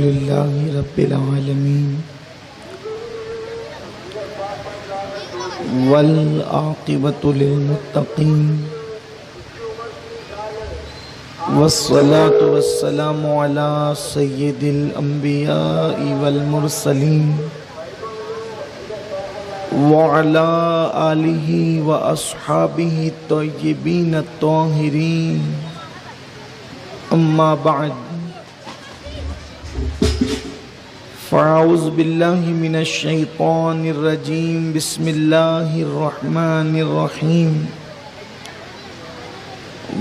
للہ رب العالمین والعاقبۃ للمتقین والصلاة والسلام علی سید الانبیاء والمرسلین وعلی آلہ واصحابہ الطیبین الطاہرین اما بعد فاعوذ باللہ من الشیطان الرجیم بسم اللہ الرحمن الرحیم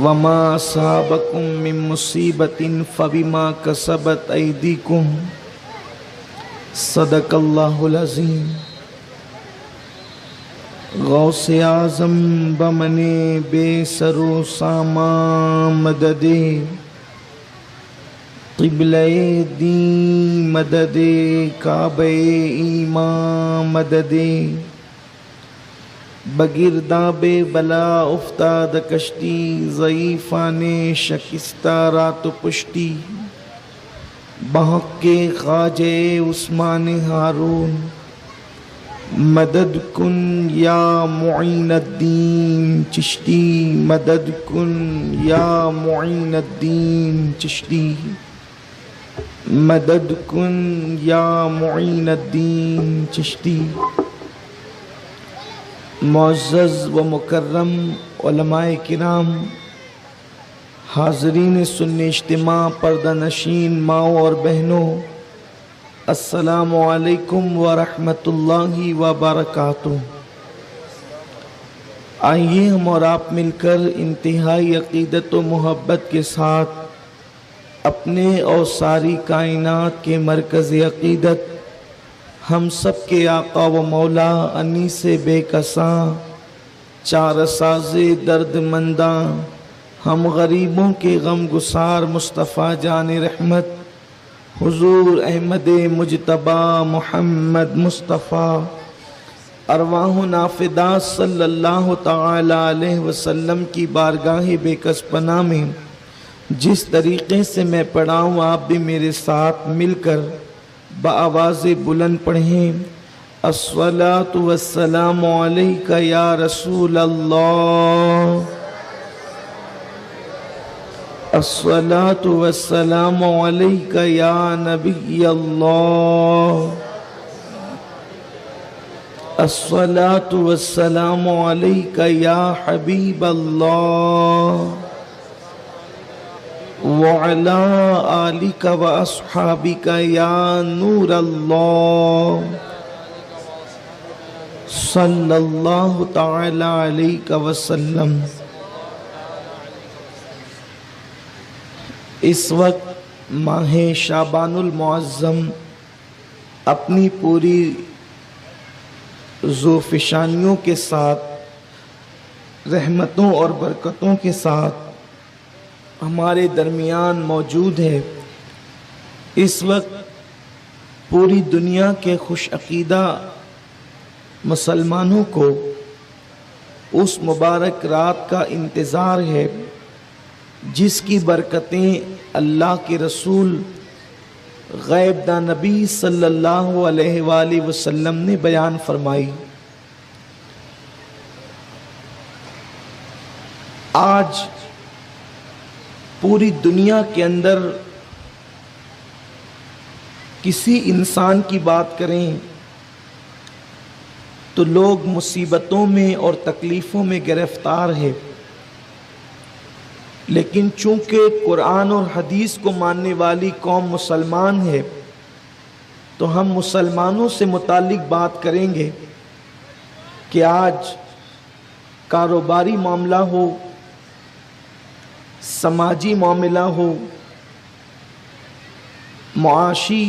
وما اصابکم من مصیبت فبما کسبت ایدیکم صدق اللہ العظیم۔ غوث اعظم بمنے بے سر و سامان مددے، قبلہ دین مددے، کعبہ ایمان مددے، بگرداب بلا افتاد کشتی، ضعیفان شکستہ رات و پشتی، بحق کے خواجہ عثمان ہارون، مدد کن یا معین الدین چشتی، مدد کن یا معین الدین چشتی، مدد کن یا معین الدین چشتی۔ معزز و مکرم علماء کرام، حاضرین سنی اجتماع، پردہ نشین ماؤں اور بہنوں، السلام علیکم ورحمۃ اللہ وبرکاتہ۔ آئیے ہم اور آپ مل کر انتہائی عقیدت و محبت کے ساتھ اپنے اور ساری کائنات کے مرکز عقیدت، ہم سب کے آقا و مولا انیس بے کساں، چار ساز درد منداں، ہم غریبوں کے غم گسار مصطفیٰ جان رحمت حضور احمد مجتبی محمد مصطفیٰ ارواح نافدہ صلی اللہ تعالی علیہ وسلم کی بارگاہ بے کس پناہ میں جس طریقے سے میں پڑھا ہوں آپ بھی میرے ساتھ مل کر بآواز بلند پڑھیں۔ الصلاۃ والسلام علیک یا رسول اللہ، الصلاۃ والسلام علیک یا نبی اللہ، الصلاۃ والسلام علیک یا حبیب اللہ، وعلی آلک و اصحابک یا نور اللہ، صلی اللہ تعالی علیہ وسلم۔ اس وقت ماہ شعبان المعظم اپنی پوری ذوفشانیوں کے ساتھ، رحمتوں اور برکتوں کے ساتھ ہمارے درمیان موجود ہے۔ اس وقت پوری دنیا کے خوش عقیدہ مسلمانوں کو اس مبارک رات کا انتظار ہے جس کی برکتیں اللہ کے رسول غیب داں نبی صلی اللہ علیہ وآلہ وسلم نے بیان فرمائی۔ آج پوری دنیا کے اندر کسی انسان کی بات کریں تو لوگ مصیبتوں میں اور تکلیفوں میں گرفتار ہے، لیکن چونکہ قرآن اور حدیث کو ماننے والی قوم مسلمان ہے تو ہم مسلمانوں سے متعلق بات کریں گے کہ آج کاروباری معاملہ ہو، سماجی معاملہ ہو، معاشی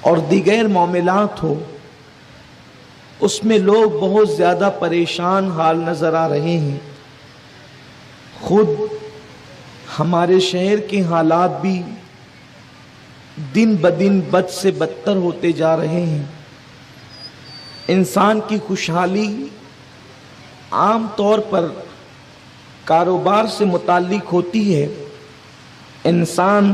اور دیگر معاملات ہو، اس میں لوگ بہت زیادہ پریشان حال نظر آ رہے ہیں۔ خود ہمارے شہر کے حالات بھی دن بدن بد سے بدتر ہوتے جا رہے ہیں۔ انسان کی خوشحالی عام طور پر کاروبار سے متعلق ہوتی ہے۔ انسان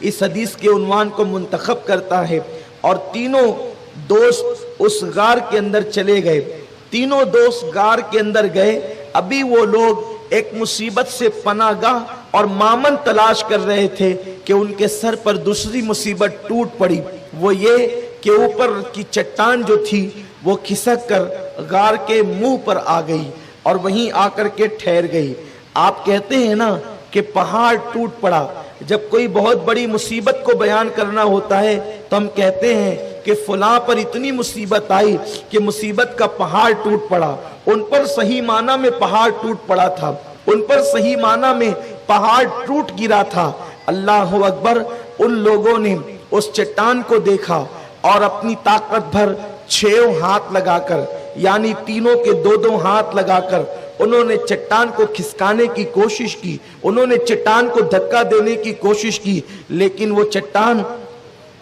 اس حدیث کے عنوان کو منتخب کرتا ہے۔ اور تینوں دوست اس غار کے اندر چلے گئے، تینوں دوست غار کے اندر گئے۔ ابھی وہ لوگ ایک مصیبت سے پناہ گاہ اور مامن تلاش کر رہے تھے کہ ان کے سر پر دوسری مصیبت ٹوٹ پڑی، وہ یہ کہ اوپر کی چٹان جو تھی وہ کھسک کر غار کے منہ پر آ گئی اور وہیں آ کر کے ٹھہر گئی۔ آپ کہتے ہیں نا کہ پہاڑ ٹوٹ پڑا، جب کوئی بہت بڑی مصیبت کو بیان کرنا ہوتا ہے تو ہم کہتے ہیں کہ فلاں پر اتنی مصیبت آئی کہ مصیبت کا پہاڑ ٹوٹ پڑا۔ ان پر صحیح معنی میں پہاڑ ٹوٹ پڑا تھا، ان پر صحیح معنی میں پہاڑ ٹوٹ گرا تھا۔ اللہ اکبر! ان لوگوں نے اس چٹان کو دیکھا اور اپنی طاقت بھر 6 ہاتھ لگا کر، یعنی تینوں کے 2 ہاتھ لگا کر انہوں نے چٹان کو کھسکانے کی کوشش کی، انہوں نے چٹان کو دھکا دینے کی کوشش کی، لیکن وہ چٹان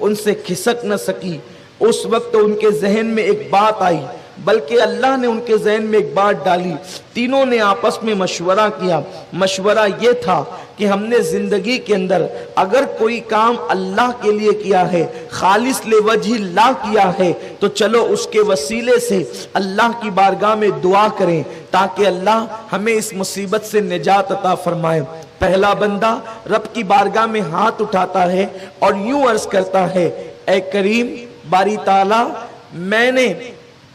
ان سے کھسک نہ سکی۔ اس وقت ان کے ذہن میں ایک بات آئی، بلکہ اللہ نے ان کے ذہن میں ایک بات ڈالی۔ تینوں نے آپس میں مشورہ کیا۔ مشورہ یہ تھا کہ ہم نے زندگی کے اندر اگر کوئی کام اللہ کے لیے کیا ہے، خالص لوجہ اللہ کیا ہے، تو چلو اس کے وسیلے سے اللہ کی بارگاہ میں دعا کریں تاکہ اللہ ہمیں اس مصیبت سے نجات عطا فرمائے۔ پہلا بندہ رب کی بارگاہ میں ہاتھ اٹھاتا ہے اور یوں عرض کرتا ہے، اے کریم باری تعالیٰ، میں نے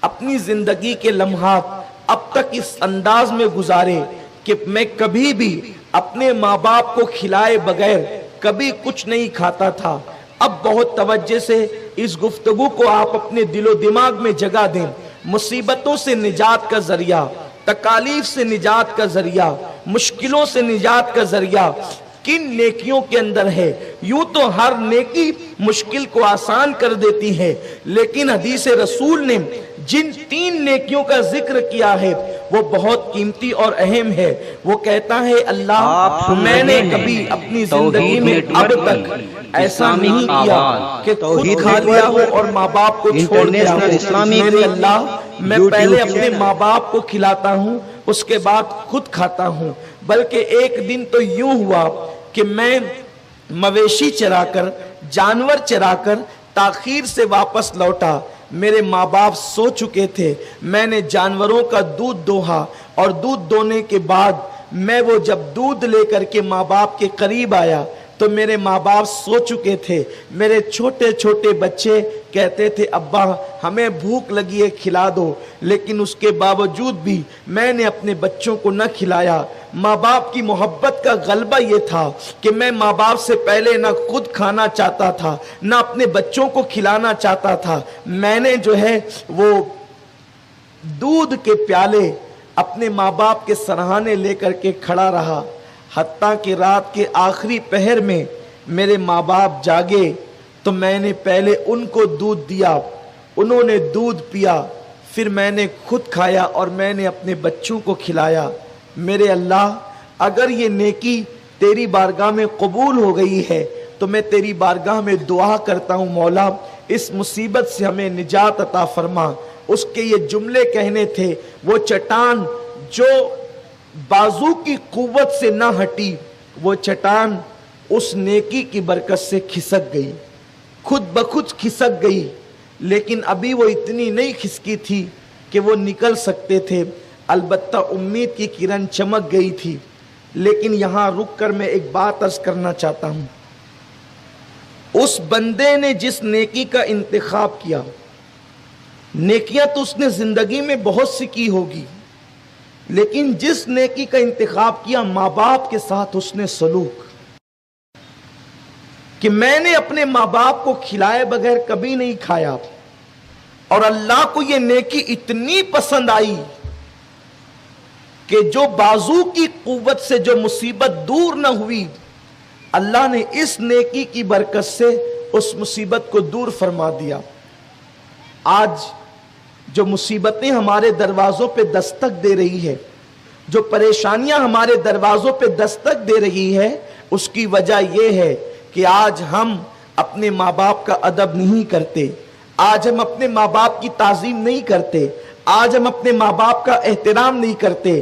اپنی زندگی کے لمحات اب تک اس انداز میں گزارے کہ میں کبھی بھی اپنے ماں باپ کو کھلائے بغیر کبھی کچھ نہیں کھاتا تھا۔ اب بہت توجہ سے اس گفتگو کو آپ اپنے دل و دماغ میں جگہ دیں۔ مصیبتوں سے نجات کا ذریعہ، تکالیف سے نجات کا ذریعہ، مشکلوں سے نجات کا ذریعہ کن نیکیوں کے اندر ہے؟ یوں تو ہر نیکی مشکل کو آسان کر دیتی ہے، لیکن حدیث رسول نے جن 3 نیکیوں کا ذکر کیا ہے وہ بہت قیمتی اور اہم ہے۔ وہ کہتا ہے، اللہ میں نے کبھی اپنی زندگی میں اب تک ایسا نہیں کیا کہ خود کھا لیا ہو اور ماں باپ کو چھوڑ دیا ہو۔ میرے اللہ، میں پہلے اپنے ماں باپ کو کھلاتا ہوں، اس کے بعد خود کھاتا ہوں۔ بلکہ ایک دن تو یوں ہوا کہ میں مویشی چرا کر، جانور چرا کر تاخیر سے واپس لوٹا۔ میرے ماں باپ سو چکے تھے، میں نے جانوروں کا دودھ دوہا اور دودھ دونے کے بعد میں وہ جب دودھ لے کر کے ماں باپ کے قریب آیا تو میرے ماں باپ سو چکے تھے۔ میرے چھوٹے چھوٹے بچے کہتے تھے، ابا ہمیں بھوک لگی ہے، کھلا دو، لیکن اس کے باوجود بھی میں نے اپنے بچوں کو نہ کھلایا۔ ماں باپ کی محبت کا غلبہ یہ تھا کہ میں ماں باپ سے پہلے نہ خود کھانا چاہتا تھا نہ اپنے بچوں کو کھلانا چاہتا تھا۔ میں نے جو ہے وہ دودھ کے پیالے اپنے ماں باپ کے سرہانے لے کر کے کھڑا رہا، حتیٰ کہ رات کے آخری پہر میں میرے ماں باپ جاگے تو میں نے پہلے ان کو دودھ دیا، انہوں نے دودھ پیا، پھر میں نے خود کھایا اور میں نے اپنے بچوں کو کھلایا۔ میرے اللہ، اگر یہ نیکی تیری بارگاہ میں قبول ہو گئی ہے تو میں تیری بارگاہ میں دعا کرتا ہوں، مولا اس مصیبت سے ہمیں نجات عطا فرما۔ اس کے یہ جملے کہنے تھے، وہ چٹان جو بازو کی قوت سے نہ ہٹی، وہ چٹان اس نیکی کی برکت سے کھسک گئی، خود بخود کھسک گئی، لیکن ابھی وہ اتنی نہیں کھسکی تھی کہ وہ نکل سکتے تھے، البتہ امید کی کرن چمک گئی تھی۔ لیکن یہاں رک کر میں ایک بات عرض کرنا چاہتا ہوں، اس بندے نے جس نیکی کا انتخاب کیا، نیکیاں تو اس نے زندگی میں بہت سی کی ہوگی، لیکن جس نیکی کا انتخاب کیا، ماں باپ کے ساتھ اس نے سلوک کہ میں نے اپنے ماں باپ کو کھلائے بغیر کبھی نہیں کھایا، اور اللہ کو یہ نیکی اتنی پسند آئی کہ جو بازو کی قوت سے جو مصیبت دور نہ ہوئی، اللہ نے اس نیکی کی برکت سے اس مصیبت کو دور فرما دیا۔ آج جو مصیبتیں ہمارے دروازوں پہ دستک دے رہی ہے، جو پریشانیاں ہمارے دروازوں پہ دستک دے رہی ہے، اس کی وجہ یہ ہے کہ آج ہم اپنے ماں باپ کا ادب نہیں کرتے، آج ہم اپنے ماں باپ کی تعظیم نہیں کرتے، آج ہم اپنے ماں باپ کا احترام نہیں کرتے۔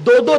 2-2,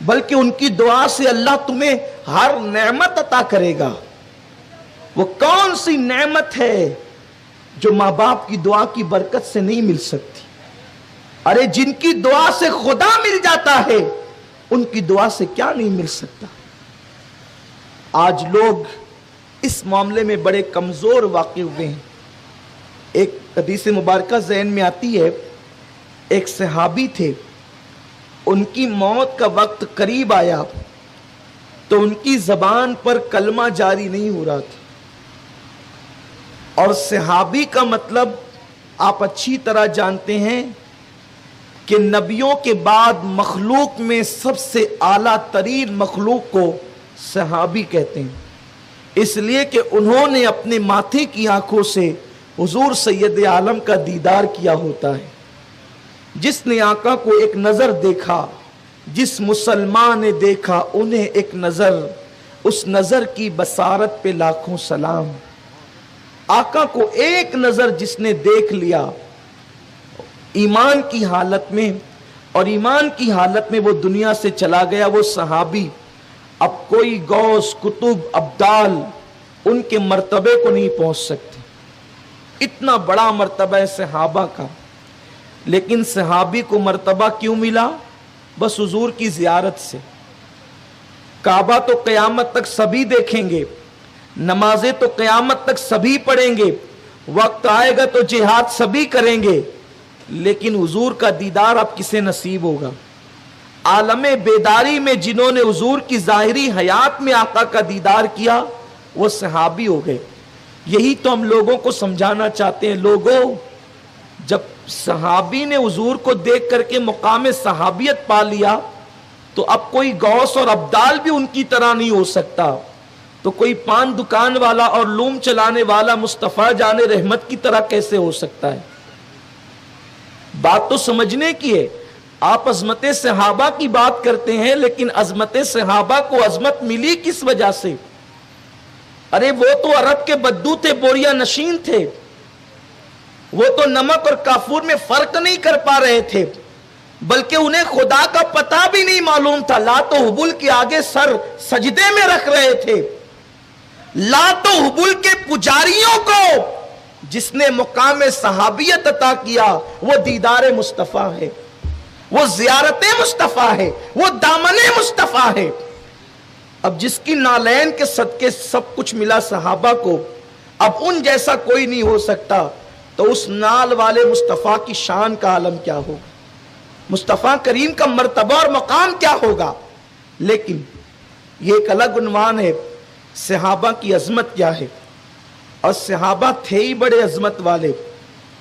بلکہ ان کی دعا سے اللہ تمہیں ہر نعمت عطا کرے گا۔ وہ کون سی نعمت ہے جو ماں باپ کی دعا کی برکت سے نہیں مل سکتی؟ ارے جن کی دعا سے خدا مل جاتا ہے ان کی دعا سے کیا نہیں مل سکتا؟ آج لوگ اس معاملے میں بڑے کمزور واقع ہوئے ہیں۔ ایک حدیث مبارکہ ذہن میں آتی ہے، ایک صحابی تھے، ان کی موت کا وقت قریب آیا تو ان کی زبان پر کلمہ جاری نہیں ہو رہا تھا، اور صحابی کا مطلب آپ اچھی طرح جانتے ہیں کہ نبیوں کے بعد مخلوق میں سب سے اعلیٰ ترین مخلوق کو صحابی کہتے ہیں، اس لیے کہ انہوں نے اپنے ماتھے کی آنکھوں سے حضور سید عالم کا دیدار کیا ہوتا ہے۔ جس نے آقا کو ایک نظر دیکھا، جس مسلمان نے دیکھا انہیں ایک نظر، اس نظر کی بصارت پہ لاکھوں سلام۔ آقا کو ایک نظر جس نے دیکھ لیا ایمان کی حالت میں، اور ایمان کی حالت میں وہ دنیا سے چلا گیا، وہ صحابی اب کوئی غوث کتب ابدال ان کے مرتبے کو نہیں پہنچ سکتے۔ اتنا بڑا مرتبہ ہے صحابہ کا، لیکن صحابی کو مرتبہ کیوں ملا؟ بس حضور کی زیارت سے۔ کعبہ تو قیامت تک سبھی دیکھیں گے، نمازیں تو قیامت تک سبھی پڑھیں گے، وقت آئے گا تو جہاد سبھی کریں گے، لیکن حضور کا دیدار اب کسے نصیب ہوگا؟ عالم بیداری میں جنہوں نے حضور کی ظاہری حیات میں آقا کا دیدار کیا وہ صحابی ہو گئے۔ یہی تو ہم لوگوں کو سمجھانا چاہتے ہیں۔ لوگوں، جب صحابی نے حضور کو دیکھ کر کے مقام صحابیت پا لیا تو اب کوئی غوث اور ابدال بھی ان کی طرح نہیں ہو سکتا، تو کوئی پان دکان والا اور لوم چلانے والا مصطفیٰ جان رحمت کی طرح کیسے ہو سکتا ہے؟ بات تو سمجھنے کی ہے۔ آپ عظمت صحابہ کی بات کرتے ہیں، لیکن عظمت صحابہ کو عظمت ملی کس وجہ سے؟ ارے وہ تو عرب کے بدو تھے، بوریا نشین تھے، وہ تو نمک اور کافور میں فرق نہیں کر پا رہے تھے، بلکہ انہیں خدا کا پتہ بھی نہیں معلوم تھا۔ لات و حبل کے آگے سر سجدے میں رکھ رہے تھے۔ لات و حبل کے پجاریوں کو جس نے مقام صحابیت عطا کیا وہ دیدار مصطفیٰ ہے، وہ زیارت مصطفیٰ ہے، وہ دامن مصطفیٰ ہے۔ اب جس کی نالین کے صدقے سب کچھ ملا صحابہ کو، اب ان جیسا کوئی نہیں ہو سکتا، تو اس نال والے مصطفیٰ کی شان کا عالم کیا ہوگا؟ مصطفیٰ کریم کا مرتبہ اور مقام کیا ہوگا؟ لیکن یہ ایک الگ عنوان ہے، صحابہ کی عظمت کیا ہے۔ اور صحابہ تھے ہی بڑے عظمت والے،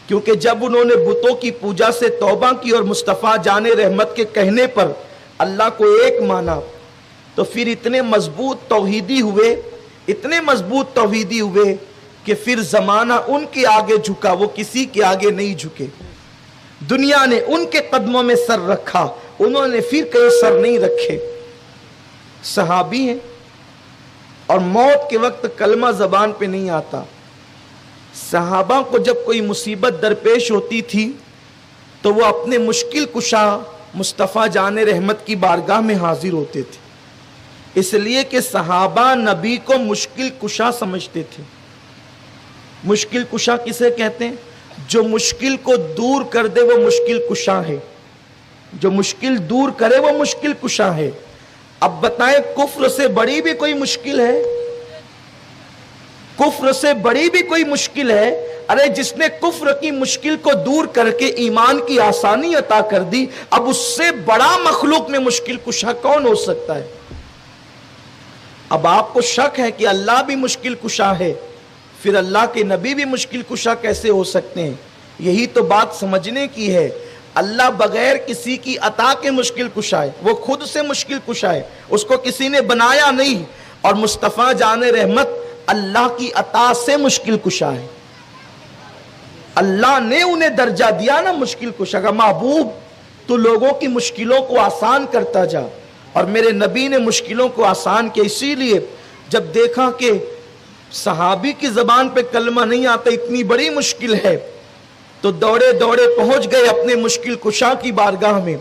کیونکہ جب انہوں نے بتوں کی پوجا سے توبہ کی اور مصطفیٰ جان رحمت کے کہنے پر اللہ کو ایک مانا، تو پھر اتنے مضبوط توحیدی ہوئے، اتنے مضبوط توحیدی ہوئے کہ پھر زمانہ ان کے آگے جھکا، وہ کسی کے آگے نہیں جھکے۔ دنیا نے ان کے قدموں میں سر رکھا، انہوں نے پھر کہیں سر نہیں رکھے۔ صحابی ہیں اور موت کے وقت کلمہ زبان پہ نہیں آتا۔ صحابہ کو جب کوئی مصیبت درپیش ہوتی تھی تو وہ اپنے مشکل کشا مصطفیٰ جان رحمت کی بارگاہ میں حاضر ہوتے تھے، اس لیے کہ صحابہ نبی کو مشکل کشا سمجھتے تھے۔ مشکل کشا کسے کہتے ہیں؟ جو مشکل کو دور کر دے وہ مشکل کشا ہے، جو مشکل دور کرے وہ مشکل کشا ہے۔ اب بتائیں، کفر سے بڑی بھی کوئی مشکل ہے؟ کفر سے بڑی بھی کوئی مشکل ہے؟ ارے جس نے کفر کی مشکل کو دور کر کے ایمان کی آسانی عطا کر دی، اب اس سے بڑا مخلوق میں مشکل کشا کون ہو سکتا ہے؟ اب آپ کو شک ہے کہ اللہ بھی مشکل کشا ہے، پھر اللہ کے نبی بھی مشکل کشا کیسے ہو سکتے ہیں؟ یہی تو بات سمجھنے کی ہے۔ اللہ بغیر کسی کی عطا کے مشکل کشا ہے، وہ خود سے مشکل کشا ہے، اس کو کسی نے بنایا نہیں۔ اور مصطفیٰ جان رحمت اللہ کی عطا سے مشکل کشا ہے، اللہ نے انہیں درجہ دیا نا مشکل کشا کا۔ محبوب تو لوگوں کی مشکلوں کو آسان کرتا جا، اور میرے نبی نے مشکلوں کو آسان کیا۔ اسی لیے جب دیکھا کہ صحابی کی زبان پہ کلمہ نہیں آتا، اتنی بڑی مشکل ہے، تو دوڑے دوڑے پہنچ گئے اپنے مشکل کشا کی بارگاہ میں۔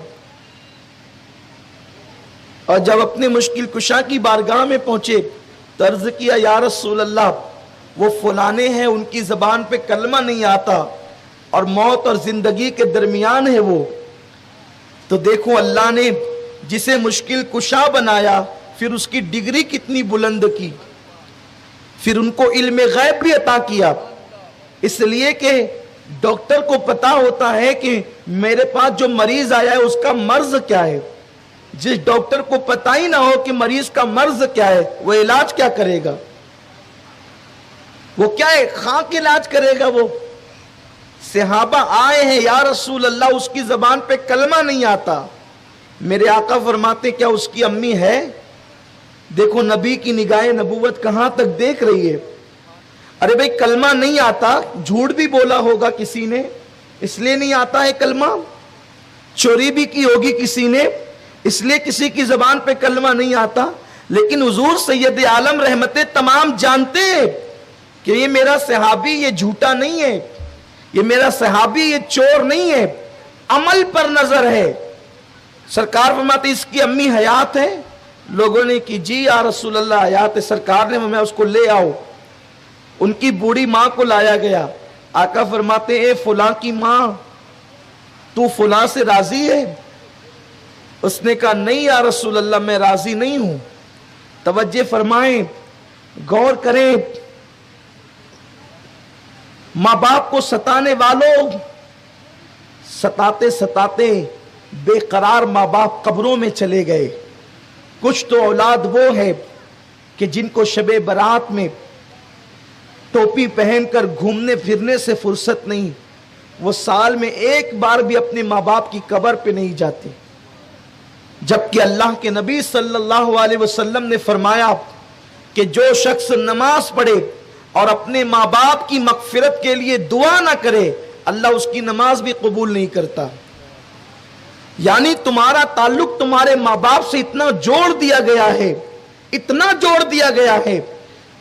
اور جب اپنے مشکل کشا کی بارگاہ میں پہنچے تو عرض کیا یا رسول اللہ وہ فلانے ہیں ان کی زبان پہ کلمہ نہیں آتا اور موت اور زندگی کے درمیان ہے وہ. تو دیکھو اللہ نے جسے مشکل کشا بنایا پھر اس کی ڈگری کتنی بلند کی, پھر ان کو علم غیب بھی عطا کیا. اس لیے کہ ڈاکٹر کو پتا ہوتا ہے کہ میرے پاس جو مریض آیا ہے اس کا مرض کیا ہے. جس ڈاکٹر کو پتا ہی نہ ہو کہ مریض کا مرض کیا ہے وہ علاج کیا کرے گا؟ وہ کیا ہے خاک علاج کرے گا. وہ صحابہ آئے ہیں یا رسول اللہ اس کی زبان پہ کلمہ نہیں آتا. میرے آقا فرماتے کیا اس کی امی ہے؟ دیکھو نبی کی نگاہ نبوت کہاں تک دیکھ رہی ہے. ارے بھائی کلمہ نہیں آتا, جھوٹ بھی بولا ہوگا کسی نے اس لیے نہیں آتا ہے کلمہ, چوری بھی کی ہوگی کسی نے اس لیے کسی کی زبان پہ کلمہ نہیں آتا. لیکن حضور سید عالم رحمت تمام جانتے ہیں کہ یہ میرا صحابی یہ جھوٹا نہیں ہے, یہ میرا صحابی یہ چور نہیں ہے, عمل پر نظر ہے. سرکار فرماتے اس کی امی حیات ہے؟ لوگوں نے کی جی یا رسول اللہ حیات ہے. سرکار نے میں اس کو لے آؤ. ان کی بوڑھی ماں کو لایا گیا. آقا فرماتے اے فلاں کی ماں تو فلاں سے راضی ہے؟ اس نے کہا نہیں یا رسول اللہ میں راضی نہیں ہوں. توجہ فرمائیں, غور کریں. ماں باپ کو ستانے والوں ستاتے ستاتے بے قرار ماں باپ قبروں میں چلے گئے. کچھ تو اولاد وہ ہے کہ جن کو شب برات میں ٹوپی پہن کر گھومنے پھرنے سے فرصت نہیں, وہ سال میں ایک بار بھی اپنے ماں باپ کی قبر پہ نہیں جاتے. جبکہ اللہ کے نبی صلی اللہ علیہ وسلم نے فرمایا کہ جو شخص نماز پڑھے اور اپنے ماں باپ کی مغفرت کے لیے دعا نہ کرے اللہ اس کی نماز بھی قبول نہیں کرتا. یعنی تمہارا تعلق تمہارے ماں باپ سے اتنا جوڑ دیا گیا ہے, اتنا جوڑ دیا گیا ہے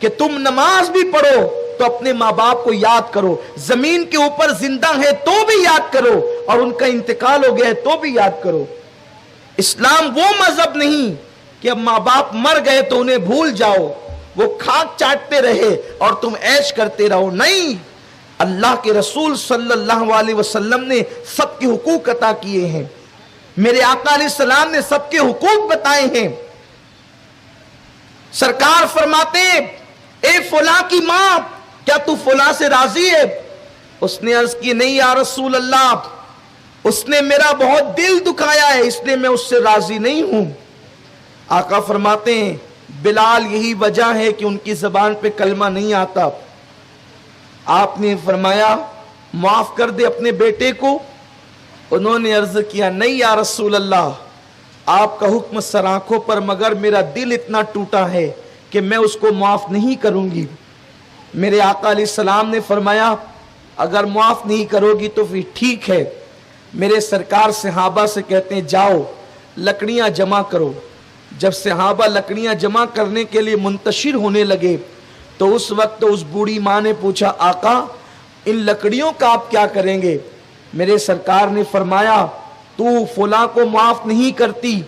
کہ تم نماز بھی پڑھو تو اپنے ماں باپ کو یاد کرو, زمین کے اوپر زندہ ہے تو بھی یاد کرو اور ان کا انتقال ہو گیا ہے تو بھی یاد کرو. اسلام وہ مذہب نہیں کہ اب ماں باپ مر گئے تو انہیں بھول جاؤ, وہ کھاک چاٹتے رہے اور تم عیش کرتے رہو. نہیں, اللہ کے رسول صلی اللہ علیہ وسلم نے سب کے حقوق عطا کیے ہیں. میرے آقا علیہ السلام نے سب کے حقوق بتائے ہیں. سرکار فرماتے اے فلاں کی ماں کیا تو فلاں سے راضی ہے؟ اس نے عرض کی نہیں یا رسول اللہ اس نے میرا بہت دل دکھایا ہے اس لیے میں اس سے راضی نہیں ہوں. آقا فرماتے ہیں بلال یہی وجہ ہے کہ ان کی زبان پہ کلمہ نہیں آتا. آپ نے فرمایا معاف کر دے اپنے بیٹے کو. انہوں نے عرض کیا نہیں یا رسول اللہ آپ کا حکم سر آنکھوں پر, مگر میرا دل اتنا ٹوٹا ہے کہ میں اس کو معاف نہیں کروں گی. میرے آقا علیہ السلام نے فرمایا اگر معاف نہیں کرو گی تو پھر ٹھیک ہے. میرے سرکار صحابہ سے کہتے ہیں جاؤ لکڑیاں جمع کرو. جب صحابہ لکڑیاں جمع کرنے کے لیے منتشر ہونے لگے تو اس وقت اس بوڑھی ماں نے پوچھا آقا ان لکڑیوں کا آپ کیا کریں گے؟ میرے سرکار نے فرمایا تو فلاں کو معاف نہیں کرتی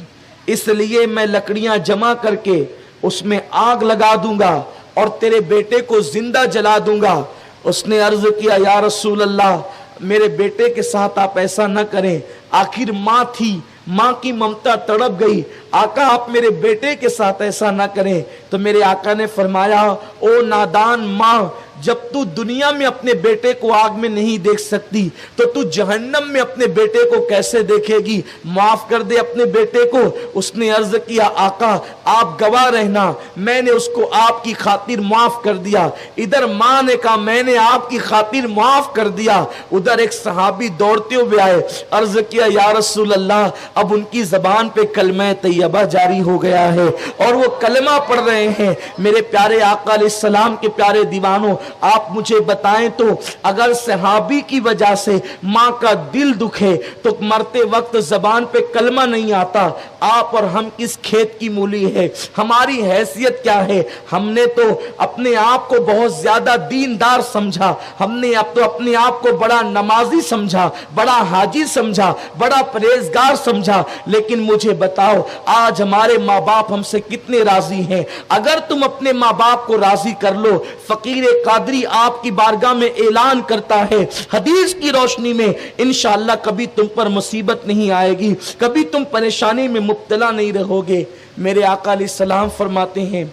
اس لیے میں لکڑیاں جمع کر کے اس میں آگ لگا دوں گا اور تیرے بیٹے کو زندہ جلا دوں گا. اس نے عرض کیا یا رسول اللہ میرے بیٹے کے ساتھ آپ ایسا نہ کریں, آخر ماں تھی, ماں کی ممتا تڑپ گئی. آقا آپ میرے بیٹے کے ساتھ ایسا نہ کریں. تو میرے آقا نے فرمایا او نادان ماں جب تو دنیا میں اپنے بیٹے کو آگ میں نہیں دیکھ سکتی تو تو جہنم میں اپنے بیٹے کو کیسے دیکھے گی؟ معاف کر دے اپنے بیٹے کو. اس نے عرض کیا آقا آپ گواہ رہنا میں نے اس کو آپ کی خاطر معاف کر دیا. ادھر ماں نے کہا میں نے آپ کی خاطر معاف کر دیا. ادھر ایک صحابی دوڑتے ہوئے آئے, عرض کیا یا رسول اللہ اب ان کی زبان پہ کلمہ طیبہ جاری ہو گیا ہے اور وہ کلمہ پڑھ رہے ہیں. میرے پیارے آقا علیہ السلام کے پیارے دیوانوں آپ مجھے بتائیں تو اگر صحابی کی وجہ سے ماں کا دل دکھے تو مرتے وقت زبان پہ کلمہ نہیں آتا, آپ اور ہم کس کھیت کی مولی ہے؟ ہے, ہماری حیثیت کیا ہے. ہم نے تو اپنے آپ کو بہت زیادہ دیندار سمجھا, ہم نے اب تو اپنے آپ کو بڑا نمازی سمجھا, بڑا حاجی سمجھا, بڑا پرہیزگار سمجھا. لیکن مجھے بتاؤ آج ہمارے ماں باپ ہم سے کتنے راضی ہیں؟ اگر تم اپنے ماں باپ کو راضی کر لو, فقیر قادری آپ کی بارگاہ میں اعلان کرتا ہے حدیث کی روشنی میں, انشاءاللہ کبھی تم پر مصیبت نہیں آئے گی, کبھی تم پریشانی میں مبتلا نہیں رہو گے. میرے آقا علیہ السلام فرماتے ہیں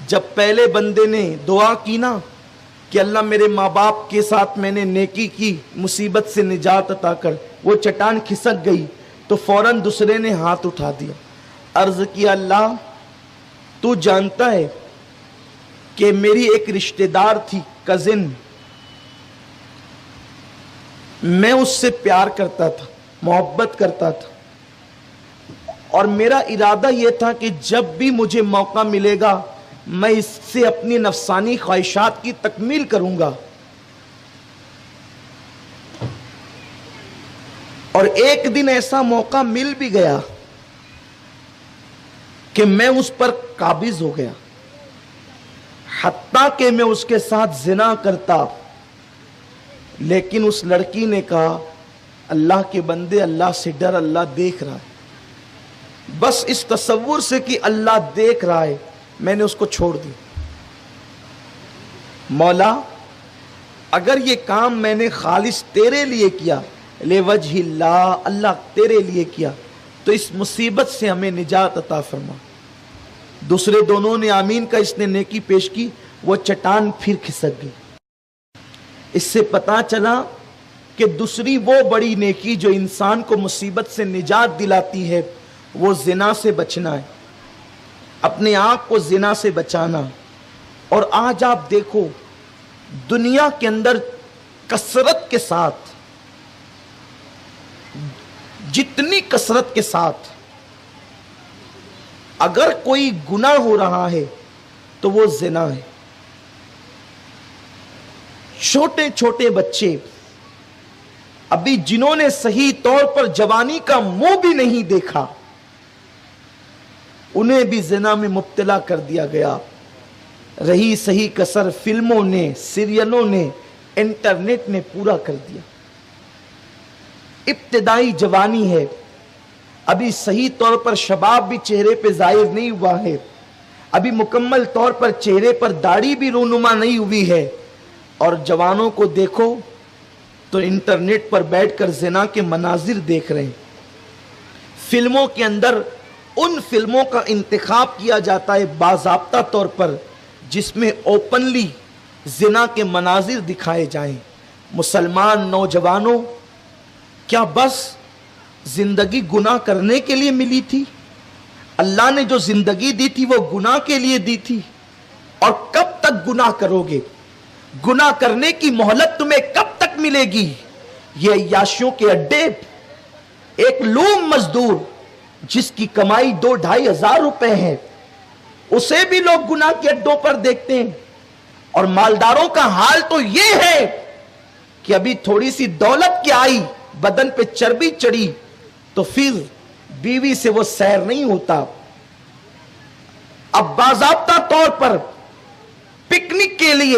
جب پہلے بندے نے دعا کی نا کہ اللہ میرے ماں باپ کے ساتھ میں نے نیکی کی, مصیبت سے نجات عطا کر, وہ چٹان کھسک گئی تو فوراً دوسرے نے ہاتھ اٹھا دیا, عرض کیا اللہ تو جانتا ہے کہ میری ایک رشتہ دار تھی, کزن, میں اس سے پیار کرتا تھا, محبت کرتا تھا, اور میرا ارادہ یہ تھا کہ جب بھی مجھے موقع ملے گا میں اس سے اپنی نفسانی خواہشات کی تکمیل کروں گا. اور ایک دن ایسا موقع مل بھی گیا کہ میں اس پر قابض ہو گیا, حتیٰ کہ میں اس کے ساتھ زنا کرتا. لیکن اس لڑکی نے کہا اللہ کے بندے اللہ سے ڈر, اللہ دیکھ رہا ہے. بس اس تصور سے کہ اللہ دیکھ رہا ہے میں نے اس کو چھوڑ دی. مولا اگر یہ کام میں نے خالص تیرے لیے کیا, لوجہ اللہ, اللہ تیرے لیے کیا, تو اس مصیبت سے ہمیں نجات عطا فرما. دوسرے دونوں نے آمین کا, اس نے نیکی پیش کی, وہ چٹان پھر کھسک گئی. اس سے پتا چلا کہ دوسری وہ بڑی نیکی جو انسان کو مصیبت سے نجات دلاتی ہے وہ زنا سے بچنا ہے, اپنے آپ کو زنا سے بچانا. اور آج آپ دیکھو دنیا کے اندر کثرت کے ساتھ, جتنی کثرت کے ساتھ اگر کوئی گناہ ہو رہا ہے تو وہ زنا ہے. چھوٹے چھوٹے بچے ابھی جنہوں نے صحیح طور پر جوانی کا منہ بھی نہیں دیکھا, انہیں بھی زنا میں مبتلا کر دیا گیا. رہی صحیح کسر فلموں نے, سیریلوں نے, انٹرنیٹ نے پورا کر دیا. ابتدائی جوانی ہے, ابھی صحیح طور پر شباب بھی چہرے پہ ظاہر نہیں ہوا ہے, ابھی مکمل طور پر چہرے پر داڑھی بھی رونما نہیں ہوئی ہے. اور جوانوں کو دیکھو تو انٹرنیٹ پر بیٹھ کر زنا کے مناظر دیکھ رہے ہیں. فلموں کے اندر ان فلموں کا انتخاب کیا جاتا ہے باضابطہ طور پر جس میں اوپنلی زنا کے مناظر دکھائے جائیں. مسلمان نوجوانوں, کیا بس زندگی گناہ کرنے کے لیے ملی تھی؟ اللہ نے جو زندگی دی تھی وہ گناہ کے لیے دی تھی. اور کب تک گناہ کرو گے؟ گناہ کرنے کی مہلت تمہیں کب تک ملے گی؟ یہ عیاشیوں کے اڈے, ایک لوم مزدور جس کی کمائی 2-2.5 ہزار روپے ہے, اسے بھی لوگ گناہ کے اڈوں پر دیکھتے ہیں. اور مالداروں کا حال تو یہ ہے کہ ابھی تھوڑی سی دولت کی آئی, بدن پہ چربی چڑھی تو پھر بیوی سے وہ سیر نہیں ہوتا. اب باضابطہ طور پر پکنک کے لیے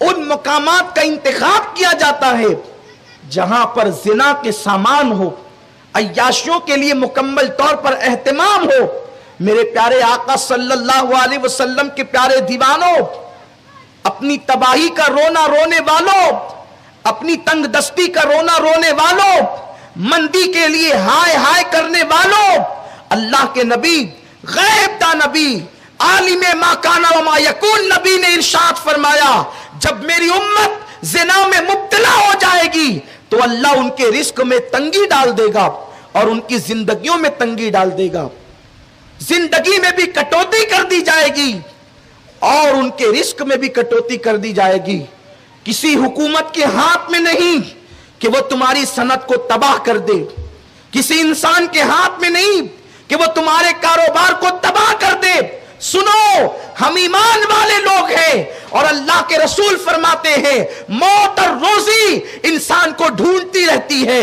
ان مقامات کا انتخاب کیا جاتا ہے جہاں پر زنا کے سامان ہو, عیاشیوں کے لیے مکمل طور پر اہتمام ہو. میرے پیارے آقا صلی اللہ علیہ وسلم کے پیارے دیوانوں, اپنی تباہی کا رونا رونے والوں, اپنی تنگ دستی کا رونا رونے والوں, مندی کے لیے ہائے ہائے کرنے والوں, اللہ کے نبی, غیب دا نبی, عالم ما کان و ما یکون نبی نے ارشاد فرمایا جب میری امت زنا میں مبتلا ہو جائے گی تو اللہ ان کے رزق میں تنگی ڈال دے گا اور ان کی زندگیوں میں تنگی ڈال دے گا. زندگی میں بھی کٹوتی کر دی جائے گی اور ان کے رزق میں بھی کٹوتی کر دی جائے گی. کسی حکومت کے ہاتھ میں نہیں کہ وہ تمہاری صنعت کو تباہ کر دے, کسی انسان کے ہاتھ میں نہیں کہ وہ تمہارے کاروبار کو تباہ کر دے. سنو, ہم ایمان والے لوگ ہیں اور اللہ کے رسول فرماتے ہیں موت اور روزی انسان کو ڈھونڈتی رہتی ہے.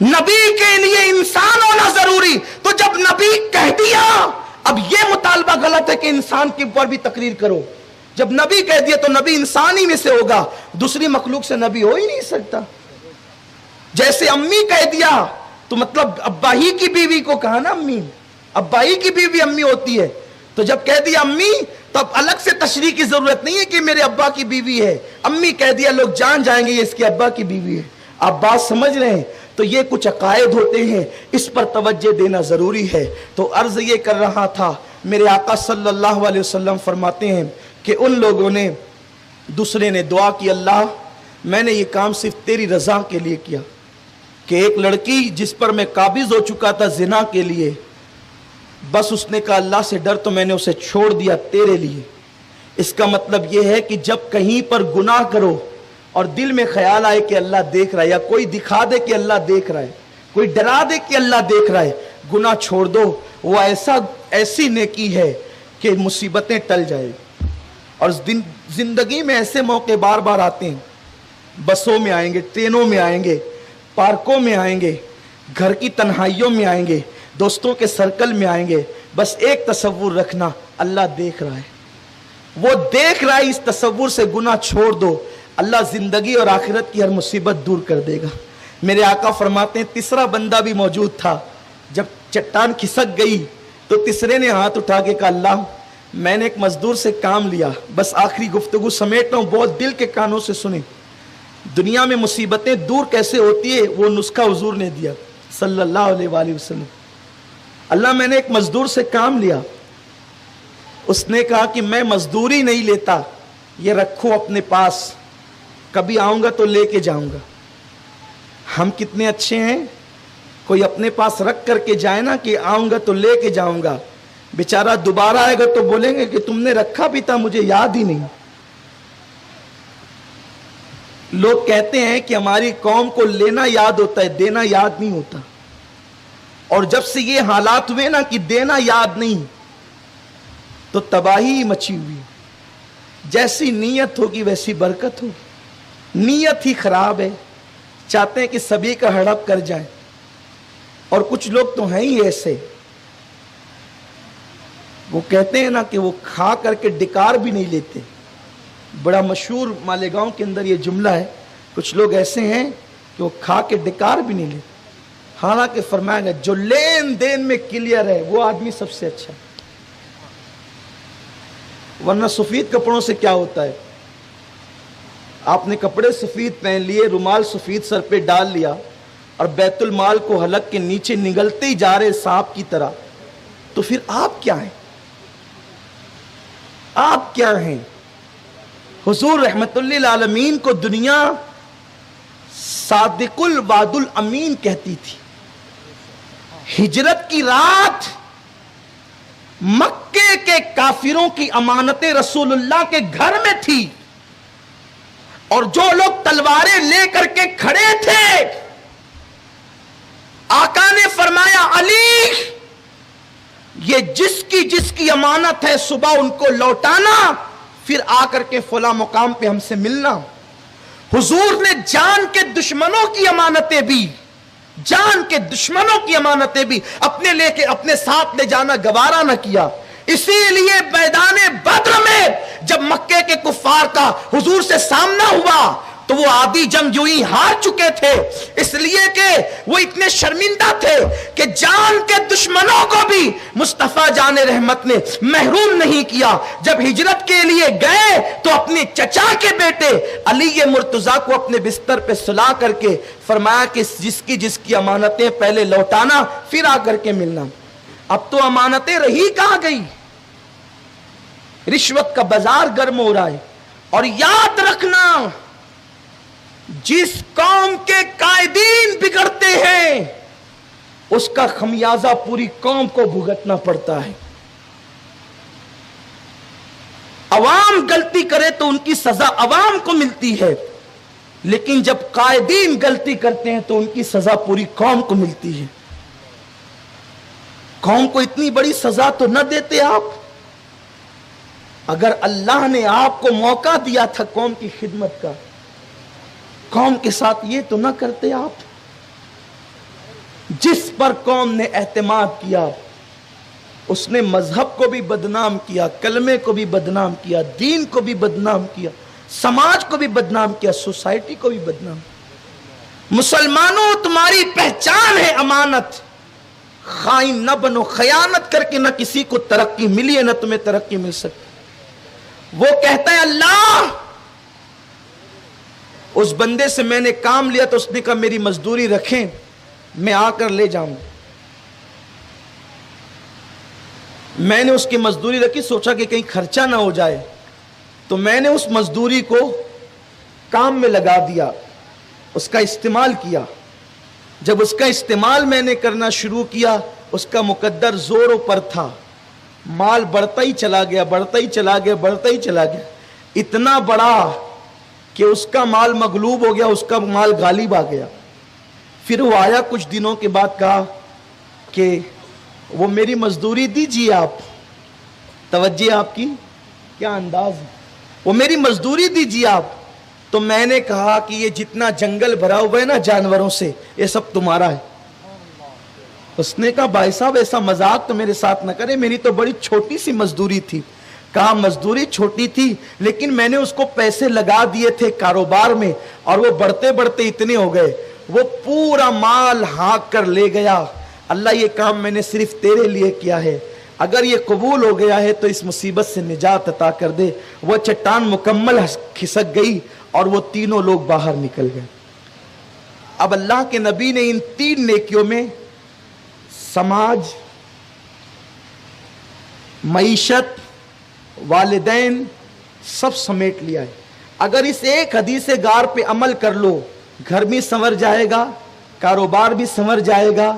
نبی کے لیے انسان ہونا ضروری. تو جب نبی کہہ دیا, اب یہ مطالبہ غلط ہے کہ انسان کے اوپر بھی تقریر کرو. جب نبی کہہ دیا تو نبی انسان ہی میں سے ہوگا, دوسری مخلوق سے نبی ہو ہی نہیں سکتا. جیسے امی کہہ دیا تو مطلب ابا ہی کی بیوی کو کہا نا امی, ابا ہی کی بیوی امی ہوتی ہے. تو جب کہہ دیا امی تو اب الگ سے تشریح کی ضرورت نہیں ہے کہ میرے ابا کی بیوی ہے, امی کہہ دیا لوگ جان جائیں گے یہ اس کے ابا کی بیوی ہے. آپ بات سمجھ رہے ہیں؟ تو یہ کچھ عقائد ہوتے ہیں, اس پر توجہ دینا ضروری ہے. تو عرض یہ کر رہا تھا, میرے آقا صلی اللہ علیہ وسلم فرماتے ہیں کہ ان لوگوں نے, دوسرے نے دعا کی, اللہ میں نے یہ کام صرف تیری رضا کے لیے کیا. کہ ایک لڑکی جس پر میں قابض ہو چکا تھا زنا کے لیے, بس اس نے کہا اللہ سے ڈر تو میں نے اسے چھوڑ دیا تیرے لیے. اس کا مطلب یہ ہے کہ جب کہیں پر گناہ کرو اور دل میں خیال آئے کہ اللہ دیکھ رہا ہے, یا کوئی دکھا دے کہ اللہ دیکھ رہا ہے, کوئی ڈرا دے کہ اللہ دیکھ رہا ہے, گناہ چھوڑ دو. وہ ایسی نیکی ہے کہ مصیبتیں ٹل جائے. اور زندگی میں ایسے موقع بار بار آتے ہیں, بسوں میں آئیں گے, ٹرینوں میں آئیں گے, پارکوں میں آئیں گے, گھر کی تنہائیوں میں آئیں گے, دوستوں کے سرکل میں آئیں گے. بس ایک تصور رکھنا, اللہ دیکھ رہا ہے, وہ دیکھ رہا ہے. اس تصور سے گناہ چھوڑ دو, اللہ زندگی اور آخرت کی ہر مصیبت دور کر دے گا. میرے آقا فرماتے ہیں تیسرا بندہ بھی موجود تھا. جب چٹان کھسک گئی تو تیسرے نے ہاتھ اٹھا کے کہا اللہ میں نے ایک مزدور سے کام لیا, بس آخری گفتگو سمیٹ رہا ہوں, بہت دل کے کانوں سے سنیں. دنیا میں مصیبتیں دور کیسے ہوتی ہے وہ نسخہ حضور نے دیا صلی اللہ علیہ وآلہ وسلم. اللہ میں نے ایک مزدور سے کام لیا, اس نے کہا کہ میں مزدوری نہیں لیتا, یہ رکھو اپنے پاس, کبھی آؤں گا تو لے کے جاؤں گا. ہم کتنے اچھے ہیں, کوئی اپنے پاس رکھ کر کے جائے نا کہ آؤں گا تو لے کے جاؤں گا, بیچارہ دوبارہ آئے گا تو بولیں گے کہ تم نے رکھا بھی تھا مجھے یاد ہی نہیں. لوگ کہتے ہیں کہ ہماری قوم کو لینا یاد ہوتا ہے, دینا یاد نہیں ہوتا. اور جب سے یہ حالات ہوئے نا کہ دینا یاد نہیں, تو تباہی مچی ہوئی. جیسی نیت ہوگی ویسی برکت ہوگی. نیت ہی خراب ہے, چاہتے ہیں کہ سبھی کا ہڑپ کر جائیں. اور کچھ لوگ تو ہیں ہی ایسے, وہ کہتے ہیں نا کہ وہ کھا کر کے ڈکار بھی نہیں لیتے. بڑا مشہور مالیگاؤں کے اندر یہ جملہ ہے, کچھ لوگ ایسے ہیں کہ وہ کھا کے ڈکار بھی نہیں لیتے. حالانکہ فرمایا گیا جو لین دین میں کلیئر ہے وہ آدمی سب سے اچھا ہے. ورنہ سفید کپڑوں سے کیا ہوتا ہے, آپ نے کپڑے سفید پہن لیے, رومال سفید سر پہ ڈال لیا, اور بیت المال کو حلق کے نیچے نگلتے ہی جا رہے سانپ کی طرح, تو پھر آپ کیا ہیں؟ آپ کیا ہیں؟ حضور رحمت اللہ للعالمین کو دنیا صادق الوعد الامین کہتی تھی. ہجرت کی رات مکے کے کافروں کی امانتیں رسول اللہ کے گھر میں تھی, اور جو لوگ تلواریں لے کر کے کھڑے تھے, آقا نے فرمایا علی یہ جس کی امانت ہے صبح ان کو لوٹانا, پھر آ کر کے فلاں مقام پہ ہم سے ملنا. حضور نے جان کے دشمنوں کی امانتیں بھی, جان کے دشمنوں کی امانتیں بھی اپنے لے کے اپنے ساتھ لے جانا گوارا نہ کیا. اسی لیے میدان بدر میں جب مکے کے کفار کا حضور سے سامنا ہوا تو وہ آدھی جنگ جو ہی ہار چکے تھے, اس لیے کہ وہ اتنے شرمندہ تھے کہ جان کے دشمنوں کو بھی مصطفیٰ جان رحمت نے محروم نہیں کیا. جب ہجرت کے لیے گئے تو اپنے چچا کے بیٹے علی مرتضیٰ کو اپنے بستر پہ سلا کر کے فرمایا کہ جس کی امانتیں پہلے لوٹانا پھر آ کر کے ملنا. اب تو امانتیں رہی کہاں گئی, رشوت کا بازار گرم ہو رہا ہے. اور یاد رکھنا جس قوم کے قائدین بگڑتے ہیں اس کا خمیازہ پوری قوم کو بھگتنا پڑتا ہے. عوام غلطی کرے تو ان کی سزا عوام کو ملتی ہے, لیکن جب قائدین غلطی کرتے ہیں تو ان کی سزا پوری قوم کو ملتی ہے. قوم کو اتنی بڑی سزا تو نہ دیتے آپ. اگر اللہ نے آپ کو موقع دیا تھا قوم کی خدمت کا, قوم کے ساتھ یہ تو نہ کرتے آپ. پر قوم نے اعتماد کیا، اس نے مذہب کو بھی بدنام کیا، کلمے کو بھی بدنام کیا، دین کو بھی بدنام کیا، سماج کو بھی بدنام کیا، سوسائٹی کو بھی بدنام کیا۔ مسلمانوں تمہاری پہچان ہے امانت، خائن نہ بنو، خیانت کر کے نہ کسی کو ترقی ملی ہے نہ تمہیں ترقی مل سکتی۔ وہ کہتا ہے اللہ اس بندے سے میں نے کام لیا تو اس نے کہا میری مزدوری رکھیں میں آ کر لے جاؤں۔ میں نے اس کی مزدوری رکھی، سوچا کہ کہیں خرچہ نہ ہو جائے، تو میں نے اس مزدوری کو کام میں لگا دیا، اس کا استعمال کیا۔ جب اس کا استعمال میں نے کرنا شروع کیا، اس کا مقدر زوروں پر تھا، مال بڑھتا ہی چلا گیا، بڑھتا ہی چلا گیا، بڑھتا ہی چلا گیا، اتنا بڑا کہ اس کا مال مغلوب ہو گیا، اس کا مال غالب آ گیا۔ پھر وہ آیا کچھ دنوں کے بعد، کہا کہ وہ میری مزدوری دیجیے آپ۔ توجہ آپ کی کیا انداز ہے، وہ میری مزدوری دیجیے آپ۔ تو میں نے کہا کہ یہ جتنا جنگل بھرا ہوا ہے نا جانوروں سے، یہ سب تمہارا ہے۔ اس نے کہا بھائی صاحب ایسا مذاق تو میرے ساتھ نہ کرے، میری تو بڑی چھوٹی سی مزدوری تھی۔ کہا مزدوری چھوٹی تھی لیکن میں نے اس کو پیسے لگا دیے تھے کاروبار میں، اور وہ بڑھتے بڑھتے اتنے ہو گئے، وہ پورا مال ہانک کر لے گیا۔ اللہ یہ کام میں نے صرف تیرے لیے کیا ہے، اگر یہ قبول ہو گیا ہے تو اس مصیبت سے نجات عطا کر دے۔ وہ چٹان مکمل کھسک گئی اور وہ تینوں لوگ باہر نکل گئے۔ اب اللہ کے نبی نے ان تین نیکیوں میں سماج، معیشت، والدین سب سمیٹ لیا ہے۔ اگر اس ایک حدیث گار پہ عمل کر لو، گھر بھی سنور جائے گا، کاروبار بھی سنور جائے گا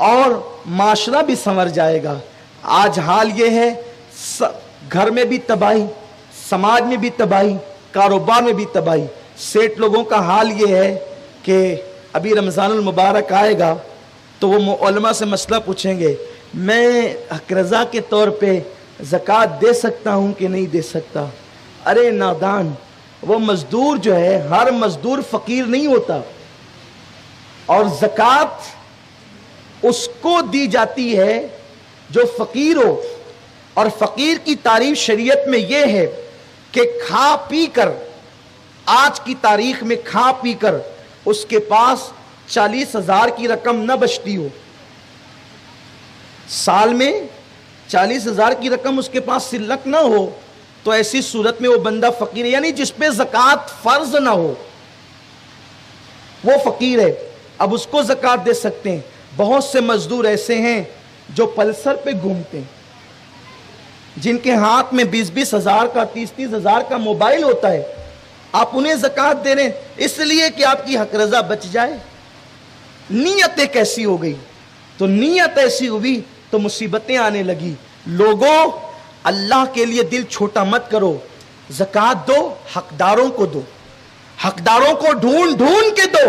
اور معاشرہ بھی سنور جائے گا۔ آج حال یہ ہے گھر میں بھی تباہی، سماج میں بھی تباہی، کاروبار میں بھی تباہی۔ سیٹ لوگوں کا حال یہ ہے کہ ابھی رمضان المبارک آئے گا تو وہ علماء سے مسئلہ پوچھیں گے، میں حق رضا کے طور پہ زکوٰۃ دے سکتا ہوں کہ نہیں دے سکتا؟ ارے نادان، وہ مزدور جو ہے، ہر مزدور فقیر نہیں ہوتا، اور زکوٰۃ اس کو دی جاتی ہے جو فقیر ہو۔ اور فقیر کی تعریف شریعت میں یہ ہے کہ کھا پی کر، آج کی تاریخ میں کھا پی کر اس کے پاس 40,000 کی رقم نہ بچتی ہو، سال میں 40,000 کی رقم اس کے پاس سلک نہ ہو، تو ایسی صورت میں وہ بندہ فقیر ہے، یعنی جس پہ زکوٰۃ فرض نہ ہو وہ فقیر ہے۔ اب اس کو زکوٰۃ دے سکتے ہیں۔ بہت سے مزدور ایسے ہیں جو پلسر پہ گھومتے ہیں، جن کے ہاتھ میں 20-20 ہزار کا، 30-30 ہزار کا موبائل ہوتا ہے، آپ انہیں زکوٰۃ دے رہے ہیں اس لیے کہ آپ کی حق رضا بچ جائے۔ نیت ایک ایسی ہو گئی، تو نیت ایسی ہوئی تو مصیبتیں آنے لگی۔ لوگوں اللہ کے لیے دل چھوٹا مت کرو، زکوٰۃ دو، حقداروں کو دو، حقداروں کو ڈھونڈ ڈھونڈ کے دو۔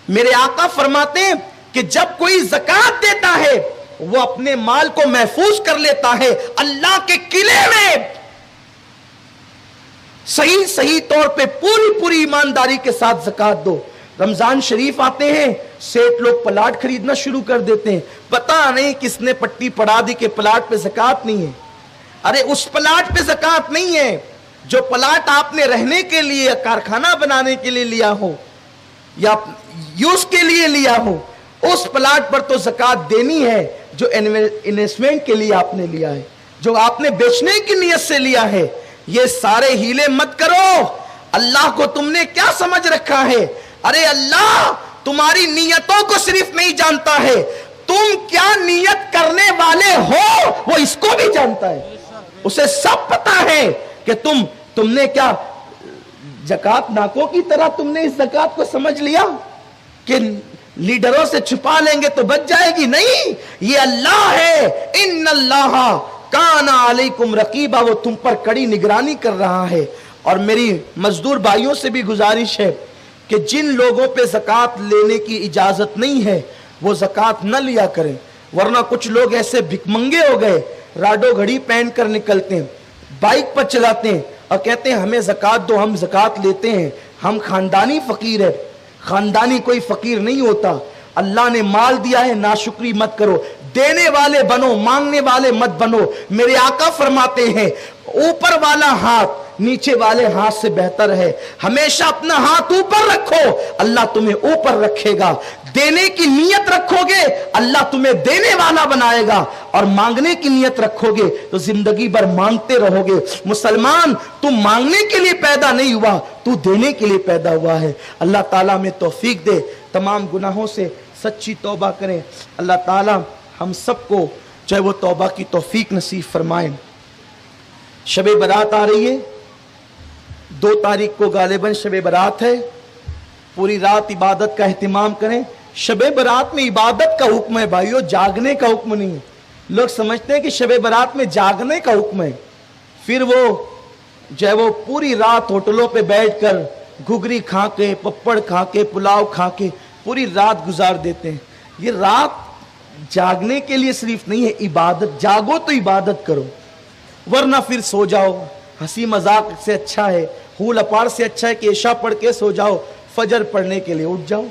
میرے آقا فرماتے ہیں کہ جب کوئی زکوٰۃ دیتا ہے وہ اپنے مال کو محفوظ کر لیتا ہے اللہ کے قلعے میں۔ صحیح طور پہ پوری ایمانداری کے ساتھ زکوٰۃ دو۔ رمضان شریف آتے ہیں، سیٹ لوگ پلاٹ خریدنا شروع کر دیتے ہیں، پتہ نہیں کس نے پٹی پڑا دی کہ پلاٹ پہ زکوٰۃ نہیں ہے۔ ارے اس پلاٹ پہ زکوٰۃ نہیں ہے، جو پلاٹ آپ نے رہنے کے لیے، کارخانہ بنانے کے لیے لیا ہو یا یوز کے لیے لیا ہو، اس پلاٹ پر تو زکوٰۃ دینی ہے جو انویسٹمنٹ کے لیے آپ نے لیا ہے، جو آپ نے بیچنے کی نیت سے لیا ہے۔ یہ سارے ہیلے مت کرو۔ اللہ کو تم نے کیا سمجھ رکھا ہے؟ ارے اللہ تمہاری نیتوں کو صرف نہیں جانتا ہے، تم کیا نیت کرنے والے ہو وہ اس کو بھی جانتا ہے۔ اسے سب پتا ہے کہ تم نے کیا زکوٰۃ ناکوں کی طرح تم نے اس زکوٰۃ کو سمجھ لیا کہ لیڈروں سے چھپا لیں گے تو بچ جائے گی۔ نہیں، یہ اللہ ہے، ان اللہ کان علیکم رقیبا، وہ تم پر کڑی نگرانی کر رہا ہے۔ اور میری مزدور بھائیوں سے بھی گزارش ہے کہ جن لوگوں پہ زکوٰۃ لینے کی اجازت نہیں ہے وہ زکوٰۃ نہ لیا کریں، ورنہ کچھ لوگ ایسے بھکمنگے ہو گئے، راڈو گھڑی پہن کر نکلتے ہیں، بائک پر چلاتے ہیں اور کہتے ہیں ہمیں زکوٰۃ دو، ہم زکوٰۃ لیتے ہیں، ہم خاندانی فقیر ہے۔ خاندانی کوئی فقیر نہیں ہوتا۔ اللہ نے مال دیا ہے ناشکری مت کرو, دینے والے بنو, مانگنے والے مت بنو. میرے آقا فرماتے ہیں اوپر والا ہاتھ نیچے والے ہاتھ سے بہتر ہے. ہمیشہ اپنا ہاتھ اوپر رکھو, اللہ تمہیں اوپر رکھے گا. دینے کی نیت رکھو گے اللہ تمہیں دینے والا بنائے گا, اور مانگنے کی نیت رکھو گے تو زندگی بھر مانگتے رہو گے. مسلمان تم مانگنے کے لیے پیدا نہیں ہوا, تو دینے کے لیے پیدا ہوا ہے. اللہ تعالیٰ میں توفیق دے, تمام گناہوں سے سچی توبہ کریں. اللہ تعالیٰ ہم سب کو چاہے وہ توبہ کی توفیق نصیب فرمائیں. شب برات آ رہی ہے, 2 تاریخ کو غالباً شب برات ہے. پوری رات عبادت کا اہتمام کریں. شب برات میں عبادت کا حکم ہے بھائیو, جاگنے کا حکم نہیں ہے. لوگ سمجھتے ہیں کہ شب برات میں جاگنے کا حکم ہے, پھر وہ پوری رات ہوٹلوں پہ بیٹھ کر گھگری کھا کے, پپڑ کھا کے, پلاؤ کھا کے پوری رات گزار دیتے ہیں. یہ رات جاگنے کے لیے صرف نہیں ہے, عبادت. جاگو تو عبادت کرو, ورنہ پھر سو جاؤ. ہنسی مذاق سے اچھا ہے, ہول اپاڑ سے اچھا ہے کہ عشاء پڑھ کے سو جاؤ, فجر پڑھنے کے لیے اٹھ جاؤ.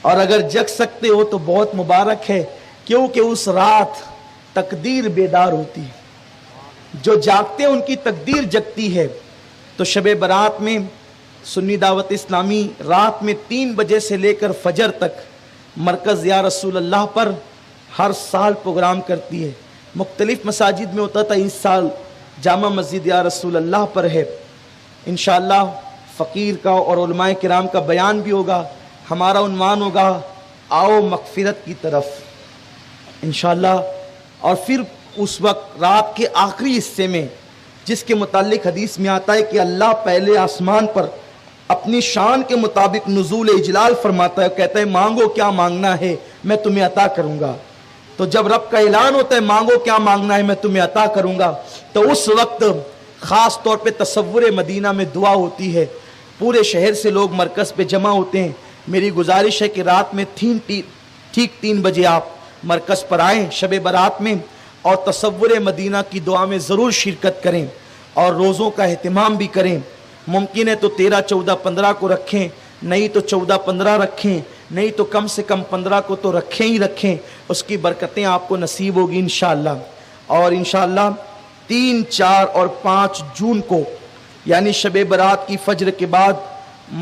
اور اگر جگ سکتے ہو تو بہت مبارک ہے, کیونکہ اس رات تقدیر بیدار ہوتی ہے. جو جاگتے ہیں ان کی تقدیر جگتی ہے. تو شب برات میں سنی دعوت اسلامی رات میں 3 بجے سے لے کر فجر تک مرکز یا رسول اللہ پر ہر سال پروگرام کرتی ہے. مختلف مساجد میں ہوتا تھا, اس سال جامع مسجد یا رسول اللہ پر ہے. انشاءاللہ فقیر کا اور علماء کرام کا بیان بھی ہوگا. ہمارا عنوان ہوگا آؤ مغفرت کی طرف انشاءاللہ. اور پھر اس وقت رات کے آخری حصے میں جس کے متعلق حدیث میں آتا ہے کہ اللہ پہلے آسمان پر اپنی شان کے مطابق نزول اجلال فرماتا ہے, کہتا ہے مانگو کیا مانگنا ہے میں تمہیں عطا کروں گا. تو جب رب کا اعلان ہوتا ہے مانگو کیا مانگنا ہے میں تمہیں عطا کروں گا, تو اس وقت خاص طور پہ تصور مدینہ میں دعا ہوتی ہے. پورے شہر سے لوگ مرکز پہ جمع ہوتے ہیں. میری گزارش ہے کہ رات میں ٹھیک 3 بجے آپ مرکز پر آئیں شب برات میں, اور تصور مدینہ کی دعا میں ضرور شرکت کریں, اور روزوں کا اہتمام بھی کریں. ممکن ہے تو 13, 14, 15 کو رکھیں, نہیں تو 14, 15 رکھیں, نہیں تو کم سے کم 15 کو تو رکھیں ہی رکھیں. اس کی برکتیں آپ کو نصیب ہوگی انشاءاللہ. اور انشاءاللہ 3, 4 اور 5 جون کو یعنی شب برات کی فجر کے بعد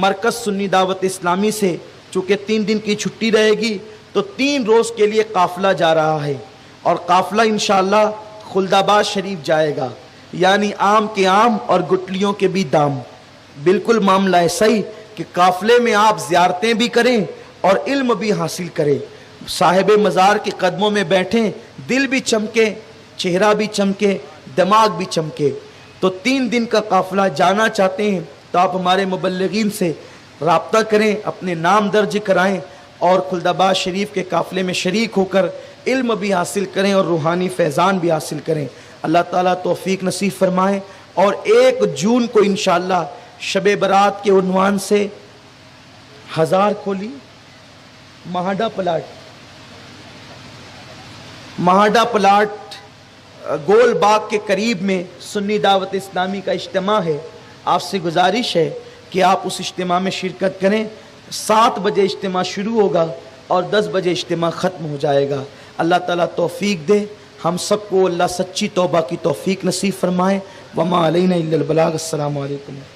مرکز سنی دعوت اسلامی سے چونکہ 3 دن کی چھٹی رہے گی تو 3 روز کے لیے قافلہ جا رہا ہے. اور قافلہ انشاءاللہ خلدآباد شریف جائے گا, یعنی آم کے آم اور گٹلیوں کے بھی دام. بالکل معاملہ ہے صحیح کہ قافلے میں آپ زیارتیں بھی کریں اور علم بھی حاصل کریں. صاحب مزار کے قدموں میں بیٹھیں, دل بھی چمکے, چہرہ بھی چمکے, دماغ بھی چمکے. تو 3 دن کا قافلہ جانا چاہتے ہیں تو آپ ہمارے مبلغین سے رابطہ کریں, اپنے نام درج کرائیں اور خلدآباد شریف کے قافلے میں شریک ہو کر علم بھی حاصل کریں اور روحانی فیضان بھی حاصل کریں. اللہ تعالیٰ توفیق نصیب فرمائیں. اور 1 جون کو انشاءاللہ شب برات کے عنوان سے 1000 کھولی مہاڈا پلاٹ گول باغ کے قریب میں سنی دعوت اسلامی کا اجتماع ہے. آپ سے گزارش ہے کہ آپ اس اجتماع میں شرکت کریں. 7 بجے اجتماع شروع ہوگا اور 10 بجے اجتماع ختم ہو جائے گا. اللہ تعالیٰ توفیق دے, ہم سب کو اللہ سچی توبہ کی توفیق نصیب فرمائے. وما علینا الا البلاغ. السلام علیکم.